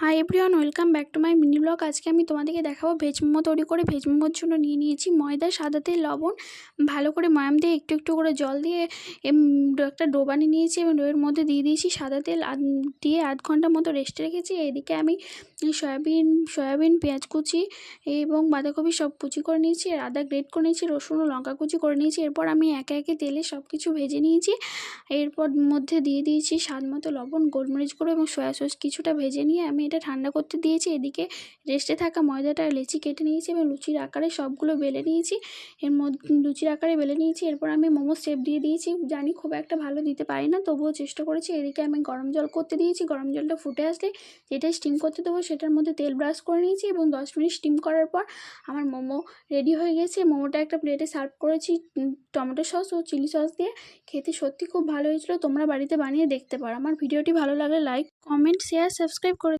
Hi everyone, welcome back to my mini blog. আজকে আমি তোমাদেরকে দেখাবো ভেজ মোমো তৈরি করে। ভেজ মোমোর জন্য নিয়ে নিয়েছি ময়দা, সাদা তেল, লবণ, ভালো করে ময়াম দিয়ে একটু একটু করে জল দিয়ে একটা ডো বানিয়ে নিয়েছি এবং ডোয়ের মধ্যে দিয়ে দিয়েছি সাদা তেল দিয়ে আধ ঘন্টার মতো রেস্টে রেখেছি। এদিকে আমি সয়াবিন, পেঁয়াজ কুচি এবং বাঁধাকপি সব কুচি করে নিয়েছি, আর আদা গ্রেট করে নিয়েছি, রসুন ও লঙ্কা কুচি করে নিয়েছি। এরপর আমি একে একে তেলে সব কিছু ভেজে নিয়েছি। এরপর মধ্যে দিয়ে দিয়েছি স্বাদ মতো লবণ, গোলমরিচ গুঁড়ো এবং সয়া সস। কিছুটা ভেজে নিয়ে আমি এটা ঠান্ডা করতে দিয়েছি। এদিকে রেস্টে থাকা ময়দাটা লেচি কেটে নিয়েছি এবং লুচির আকারে সবগুলো বেলে নিয়েছি। লুচির আকারে বেলে নিয়েছি। এরপর আমি মোমোর শেপ দিয়ে দিয়েছি। জানি খুব একটা ভালো দিতে পারি না, তবুও চেষ্টা করেছি। এদিকে আমি গরম জল করতে দিয়েছি। গরম জলটা ফুটে আসলে যেটা স্টিম করতে দেবো সেটার মধ্যে তেল ব্রাশ করে নিয়েছি এবং 10 মিনিট স্টিম করার পর আমার মোমো রেডি হয়ে গেছে। মোমোটা একটা প্লেটে সার্ভ করেছি টমেটো সস ও চিলি সস দিয়ে। খেতে সত্যি খুব ভালো হয়েছিল। তোমরা বাড়িতে বানিয়ে দেখতে পারো। আমার ভিডিওটি ভালো লাগলে লাইক, কমেন্ট, শেয়ার, সাবস্ক্রাইব করে